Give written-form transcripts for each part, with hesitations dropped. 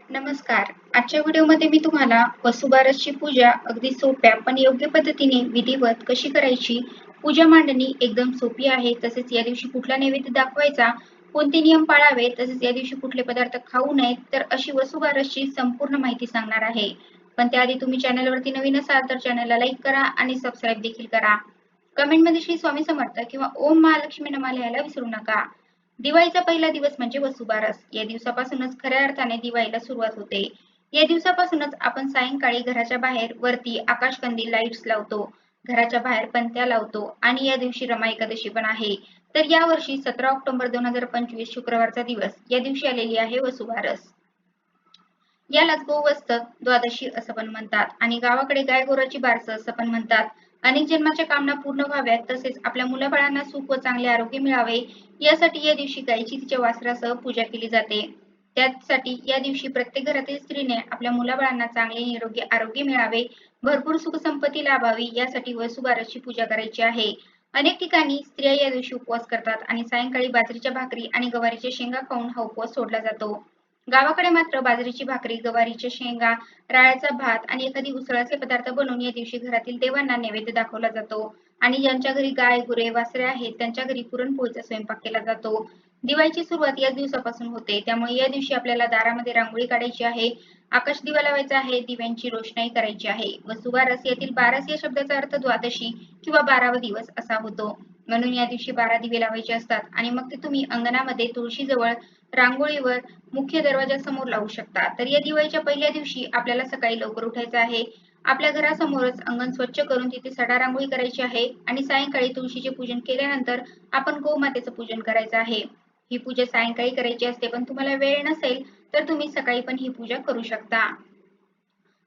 नमस्कार. आजच्या व्हिडिओमध्ये मी तुम्हाला वसुबारसची पूजा अगदी सोप्या पण योग्य पद्धतीने विधिवत कशी करायची, पूजा मांडणी एकदम सोपी आहे. तसेच या दिवशी कुठला नैवेद्य दाखवायचा, कोणते नियम पाळावे, तसेच या दिवशी कुठले पदार्थ खाऊ नयेत, तर अशी वसुबारसची संपूर्ण माहिती सांगणार आहे. पण त्याआधी तुम्ही चॅनलवरती नवीन असाल तर चॅनलला लाईक करा आणि सबस्क्राईब देखील करा. कमेंटमध्ये श्री स्वामी समर्थ किंवा ओम महालक्ष्मी नमः लिहायला विसरू नका. दिवाळीचा पहिला दिवस म्हणजे वसुबारस. या दिवसापासूनच खऱ्या अर्थाने दिवाळीला सुरुवात होते. या दिवसापासूनच आपण सायंकाळी घराच्या बाहेर वरती आकाशकंदील लाईट्स लावतो. घराच्या बाहेर पणत्या लावतो आणि या दिवशी रमा एकादशी पण आहे. तर या वर्षी 17 ऑक्टोबर 2025 शुक्रवारचा दिवस या दिवशी आलेली आहे वसुबारस. यालाच गोवत्स द्वादशी असं पण म्हणतात आणि गावाकडे गाय गोराची बारस असं पण म्हणतात. अनेक जन्माच्या कामना पूर्ण व्हाव्यात तसेच आपल्या मुलाबाळांना सुख व चांगले आरोग्य मिळावे यासाठी या दिवशी गायीची तिच्या वासरासह पूजा केली जाते. त्यासाठी या दिवशी प्रत्येक घरातील स्त्रीने आपल्या मुलाबाळांना चांगले निरोगी आरोग्य मिळावे, भरपूर सुख संपत्ती लाभावी यासाठी वसुबारसची पूजा करायची आहे. अनेक ठिकाणी स्त्रिया या दिवशी उपवास करतात आणि सायंकाळी बाजरीच्या भाकरी आणि गवारीच्या शेंगा खाऊन हा उपवास सोडला जातो. गावाकडे मात्र बाजरीची भाकरी, गवारीच्या शेंगा, राळ्याचा भात आणि एखादी उसळाचे पदार्थ बनवून या दिवशी घरातील देवांना नैवेद्य दाखवला जातो आणि ज्यांच्या घरी गाय, गुरे, वासरे आहेत त्यांच्या घरी पुरणपोळीचा स्वयंपाक केला जातो. दिवाळीची सुरुवात याच दिवसापासून होते. त्यामुळे या दिवशी आपल्याला दारामध्ये रांगोळी काढायची आहे, आकाश दिवा लावायचा आहे, दिव्यांची रोषणाई करायची आहे. वसुबारस यातील बारस या शब्दाचा अर्थ द्वादशी किंवा 12वा दिवस असा होतो. म्हणून या दिवशी 12 दिवे लावायचे असतात आणि मग ते तुम्ही अंगणामध्ये तुळशीजवळ, रांगोळीवर, मुख्य दरवाजासमोर लावू शकता. तर या दिवाळीच्या पहिल्या दिवशी आपल्याला सकाळी लवकर उठायचं आहे. आपल्या घरासमोरच अंगण स्वच्छ करून तिथे सडा रांगोळी करायची आहे आणि सायंकाळी तुळशीचे पूजन केल्यानंतर आपण गोमातेचं पूजन करायचं आहे. ही पूजा सायंकाळी करायची असते पण तुम्हाला वेळ नसेल तर तुम्ही सकाळी पण ही पूजा करू शकता.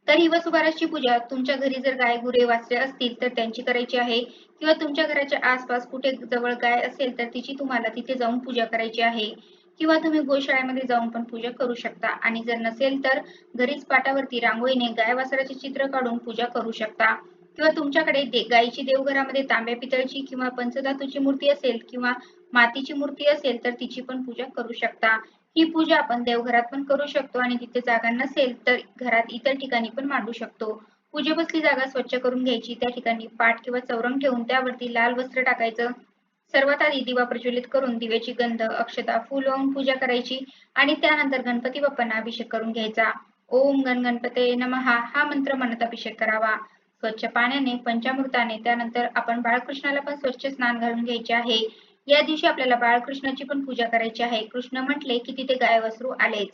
तर ही वसुबारसची पूजा तुमच्या घरी जर गाय, गुरे, वासरे असतील तर त्यांची करायची आहे किंवा तुमच्या घराच्या आसपास कुठे जवळ गाय असेल तर तिची तुम्हाला तिथे जाऊन पूजा करायची आहे किंवा तुम्ही गोशाळेमध्ये जाऊन पण पूजा करू शकता आणि जर नसेल तर घरीच पाटावरती रांगोळीने गाय वासराचे चित्र काढून पूजा करू शकता किंवा तुमच्याकडे गायीची देवघरामध्ये तांब्या पितळची किंवा पंचधातूची मूर्ती असेल किंवा मातीची मूर्ती असेल तर तिची पण पूजा करू शकता. ही पूजा आपण देवघरात पण करू शकतो आणि तिथे जागा नसेल तर घरात इतर ठिकाणी पण मांडू शकतो. पूजे बसली जागा स्वच्छ करून घ्यायची. त्या ठिकाणी पाट किंवा चौरंग ठेवून त्यावरती लाल वस्त्र टाकायचं. सर्वात आधी दिवा प्रज्वलित करून दिव्याची गंध, अक्षता, फूल वाहून पूजा करायची आणि त्यानंतर गणपती बाप्पांना अभिषेक करून घ्यायचा. ओम गण गणपते नमः हा मंत्र म्हणत अभिषेक करावा. स्वच्छ पाण्याने, पंचामृताने त्यानंतर आपण बाळकृष्णाला पण स्वच्छ स्नान घालून घ्यायचे आहे. या दिवशी आपल्याला बाळकृष्णाची पण पूजा करायची आहे. कृष्ण म्हटले की तिथे गाय वासरू आलेच.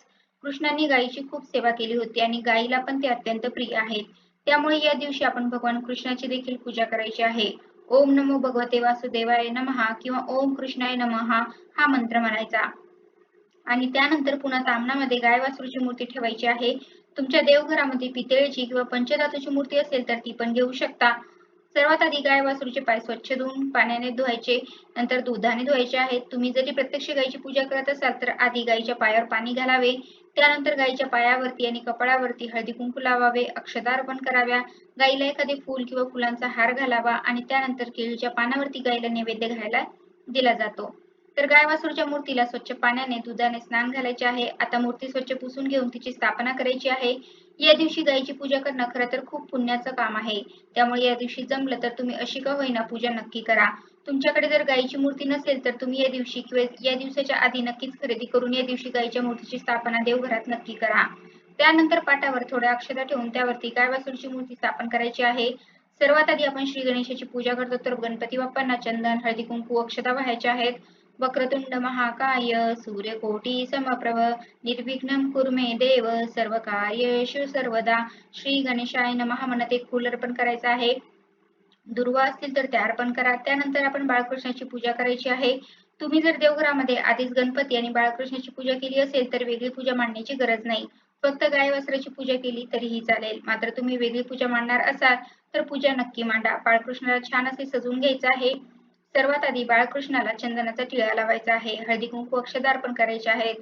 कृष्णांनी गायीची खूप सेवा केली होती आणि गायीला पण ते अत्यंत प्रिय आहेत. त्यामुळे या दिवशी आपण भगवान कृष्णाची देखील पूजा करायची आहे. ओम नमो भगवते वासुदेवाय नमः किंवा ओम कृष्णाय नमः हा मंत्र म्हणायचा आणि त्यानंतर पुन्हा तामणामध्ये गाय वासरूची मूर्ती ठेवायची आहे. तुमच्या देवघरामध्ये पितळेची किंवा पंचधातूची मूर्ती असेल तर ती पण घेऊ शकता. सर्वात आधी गाय वासरूचे पाय स्वच्छ धुवून पाण्याने धुवायचे, नंतर दुधाने धुवायचे आहेत. तुम्ही जरी प्रत्यक्ष गायीची पूजा करत असाल तर आधी गायीच्या पायावर पाणी घालावे, त्यानंतर गायीच्या पायावरती आणि कपाळावरती हळदी कुंकू लावावे, अक्षता अर्पण कराव्या, गायीला एखादे फूल किंवा फुलांचा हार घालावा आणि त्यानंतर केळीच्या पानावरती गायीला नैवेद्य घालायला दिला जातो. तर गाय वासरूच्या मूर्तीला स्वच्छ पाण्याने, दुधाने स्नान घालायचे आहे. आता मूर्ती स्वच्छ पुसून घेऊन तिची स्थापना करायची आहे. या दिवशी गायीची पूजा करणं खरं तर खूप पुण्याचं काम आहे. त्यामुळे या दिवशी जमलं तर तुम्ही अशी का होईना पूजा नक्की करा. तुमच्याकडे जर गायीची मूर्ती नसेल तर तुम्ही या दिवशी किंवा या दिवसाच्या आधी नक्कीच खरेदी करून या दिवशी गायीच्या मूर्तीची स्थापना देवघरात नक्की करा. त्यानंतर पाटावर थोड्या अक्षता ठेवून त्यावरती गाय वासरूची मूर्ती स्थापन करायची आहे. सर्वात आधी आपण श्री गणेशाची पूजा करतो तर गणपती बाप्पांना चंदन, हळदी कुंकू, अक्षता वाहायच्या आहेत. वक्रतुंड महाकाय सूर्यकोटी समप्रभ निर्विघ्नं कुरु मे देव सर्वकार्येषु सर्वदा. श्री गणेशाय नमः म्हणत एक फूल अर्पण करायचं आहे. दुर्वा असतील तर त्या अर्पण करा. त्यानंतर आपण बाळकृष्णाची पूजा करायची आहे. तुम्ही जर देवघरामध्ये आधीच गणपती आणि बाळकृष्णाची पूजा केली असेल तर वेगळी पूजा मांडण्याची गरज नाही. फक्त गाय वासराची पूजा केली तरीही चालेल. मात्र तुम्ही वेगळी पूजा मांडणार असाल तर पूजा नक्की मांडा. बाळकृष्णाला छान असे सजवून घ्यायचं आहे. सर्वात आधी बाळकृष्णाला चंदनाचा टिळा लावायचा आहे. हळदी कुंकू अक्षता अर्पण करायचे आहेत.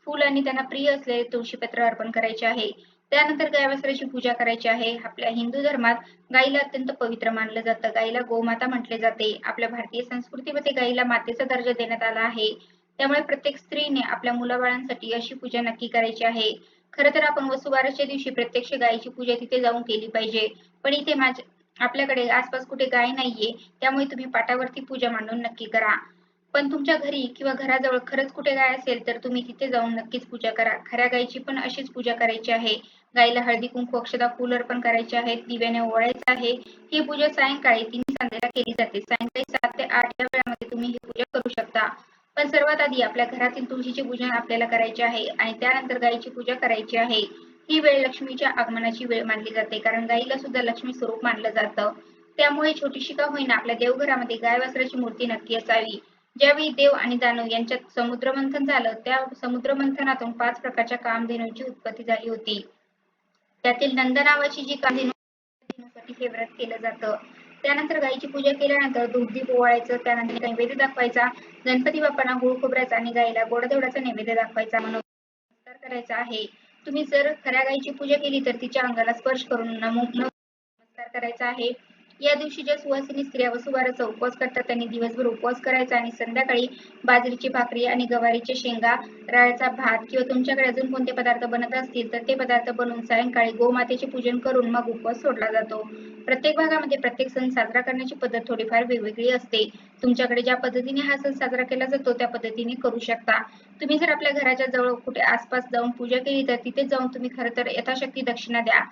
फूल आणि त्यांना प्रिय असलेले तुळशीपत्र अर्पण करायचे आहे. त्यानंतर गाय वासराची पूजा करायची आहे. आपल्या हिंदू धर्मात गायीला अत्यंत पवित्र मानलं जातं. गायीला गोमाता म्हटले जाते. आपल्या भारतीय संस्कृतीमध्ये गायीला मातेचा दर्जा देण्यात आला आहे. त्यामुळे प्रत्येक स्त्रीने आपल्या मुलाबाळांसाठी अशी पूजा नक्की करायची आहे. खरं तर आपण वसुबारसच्या दिवशी प्रत्यक्ष गायीची पूजा तिथे जाऊन केली पाहिजे. पण इथे आपल्याकडे आसपास कुठे गाय नाहीये, त्यामुळे तुम्ही पाटावरती पूजा मांडून नक्की करा. पण तुमच्या घरी किंवा घराजवळ खरंच कुठे गाय असेल तर तुम्ही तिथे जाऊन नक्कीच पूजा करा. खऱ्या गायीची पण अशीच पूजा करायची आहे. गायीला हळदी कुंकू अक्षता फूल अर्पण करायचे आहेत, दिव्याने ओवाळायचं आहे. ही पूजा सायंकाळी 3 संध्याला केली जाते. सायंकाळी 7 ते 8 या वेळामध्ये तुम्ही ही पूजा करू शकता. पण सर्वात आधी आपल्या घरातील तुळशीचे पूजन आपल्याला करायचे आहे आणि त्यानंतर गायीची पूजा करायची आहे. ही वेळ लक्ष्मीच्या आगमनाची वेळ मानली जाते, कारण गायीला सुद्धा लक्ष्मी स्वरूप मानलं जातं. त्यामुळे छोटीशी का होईना आपल्या देवघरामध्ये गाय वासराची मूर्ती नक्की असावी. ज्यावेळी देव आणि दानव यांच्यात समुद्रमंथन झालं, त्या समुद्रमंथनातून 5 प्रकारच्या कामधेनूंची उत्पत्ती झाली होती. त्यातील नंद नावाची जी कामधेनूसाठी हे व्रत केलं जातं. त्यानंतर गायीची पूजा केल्यानंतर दूध ओवाळायचं, त्यानंतर नैवेद्य दाखवायचा, गणपती बाप्पांना गुळ खोबऱ्याचा आणि गायीला गोडधोडाचा नैवेद्य दाखवायचा म्हणून नमस्कार करायचा आहे. तुम्ही जर खऱ्या गायीची पूजा केली तर तिच्या अंगाला स्पर्श करून नमस्कार करायचा आहे. या दिवशी ज्या सुवासिनी स्त्रिया वसुबारसचा उपवास करतात त्यांनी दिवसभर उपवास करायचा आणि संध्याकाळी बाजरीची भाकरी आणि गवारीच्या शेंगा, राळ्याचा भात किंवा तुमच्याकडे अजून कोणते पदार्थ बनत असतील तर ते पदार्थ बनवून सायंकाळी गोमातेचे पूजन करून मग उपवास सोडला जातो. प्रत्येक भागामध्ये प्रत्येक सण साजरा करण्याची पद्धत थोडीफार वेगवेगळी असते. तुमच्याकडे ज्या पद्धतीने हा सण साजरा केला जातो त्या पद्धतीने करू शकता. तुम्ही जर आपल्या घराच्या जवळ कुठे आसपास जाऊन पूजा केली तर तिथे जाऊन तुम्ही खरं तर यथाशक्ती दक्षिणा द्या.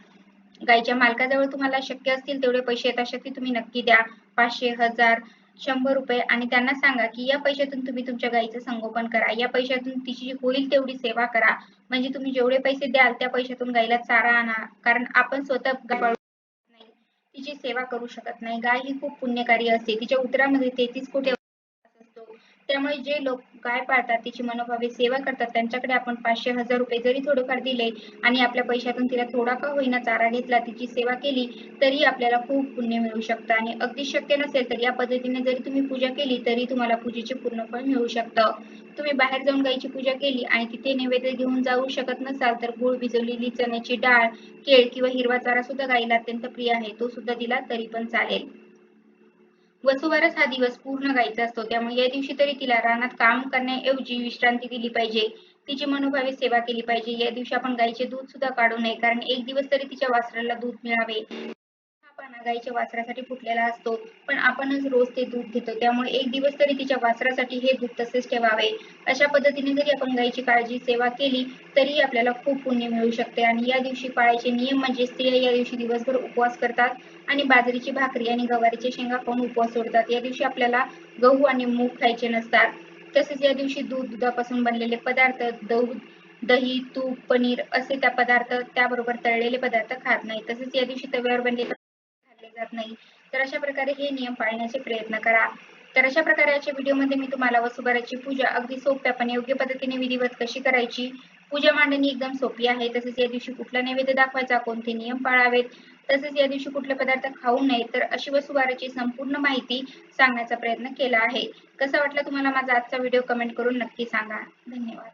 गायीच्या मालकाजवळ तुम्हाला शक्य असतील तेवढे पैसे यथाशक्ती तुम्ही नक्की द्या. 500, 1000, 100 रुपये आणि त्यांना सांगा की या पैशातून तुम्ही तुमच्या गायीचं संगोपन करा. या पैशातून तिची होईल तेवढी सेवा करा. म्हणजे तुम्ही जेवढे पैसे द्याल त्या पैशातून गायीला चारा आणा. कारण आपण स्वतः गाय पाळू शकत नाही, तिची सेवा करू शकत नाही. गाय ही खूप पुण्यकारी असते. तिच्या उदरामध्ये 33 कोटी असतो. त्यामुळे जे लोक गाय पाळतात, तिची मनोभावे सेवा करतात, त्यांच्याकडे आपण 500, 1000 रुपये जरी थोडेफार दिले आणि आपल्या पैशातून तिला थोडा का होईना चारा घेतला, तिची सेवा केली, तरी आपल्याला खूप पुण्य मिळू शकतं. आणि अगदी शक्य नसेल तर या पद्धतीने जरी तुम्ही पूजा केली तरी तुम्हाला पूजेचे पूर्ण फळ मिळू शकतं. तुम्ही बाहेर जाऊन गायीची पूजा केली आणि तिथे नैवेद्य घेऊन जाऊ शकत नसाल तर गूळ, भिजवलेली चण्याची डाळ, केळ किंवा हिरवा चारा सुद्धा गायीला अत्यंत प्रिय आहे, तो सुद्धा दिला तरी पण चालेल. वसुबारस हा दिवस पूर्ण गायीचा असतो, त्यामुळे या दिवशी तरी तिला रानात काम करण्याऐवजी विश्रांती दिली पाहिजे. तिची मनोभावे सेवा केली पाहिजे. या दिवशी आपण गायीचे दूध सुद्धा काढू नये, कारण एक दिवस तरी तिच्या वासराला दूध मिळावे. हा पाना गायीच्या वासरासाठी फुटलेला असतो, पण आपणच रोज ते दूध घेतो, त्यामुळे एक दिवस तरी तिच्या वासरासाठी हे दूध तसेच ठेवावे. अशा पद्धतीने जरी आपण गायीची काळजी सेवा केली तरी आपल्याला खूप पुण्य मिळू शकते. आणि या दिवशी पाळायचे नियम म्हणजे स्त्रिया या दिवशी दिवसभर उपवास करतात आणि बाजरीची भाकरी आणि गवारीच्या शेंगा खाऊन उपवास सोडतात. या दिवशी आपल्याला गहू आणि मूग खायचे नसतात. तसेच या दिवशी दुधापासून बनलेले पदार्थ, दूध, दही, तूप, पनीर असे त्या पदार्थ, त्याबरोबर तळलेले पदार्थ खात नाही. तसेच या दिवशी तव्यावर बनलेले खाल्ले जात नाही. तर अशा प्रकारे हे नियम पाळण्याचे प्रयत्न करा. तर अशा प्रकारे आजच्या व्हिडिओमध्ये मी तुम्हाला वसुबारसची पूजा अगदी सोप्या पण योग्य पद्धतीने विधिवत कशी करायची, पूजा मांडणी एकदम सोपी आहे. तसेच या दिवशी कुठला नैवेद्य दाखवायचा, कोणते नियम पाळावेत, तसेच या दिवशी कुठले पदार्थ खाऊ नये, तर अशी वसुबारसची संपूर्ण माहिती सांगण्याचा प्रयत्न केला आहे. कसा वाटला तुम्हाला माझा आजचा व्हिडिओ कमेंट करून नक्की सांगा. धन्यवाद.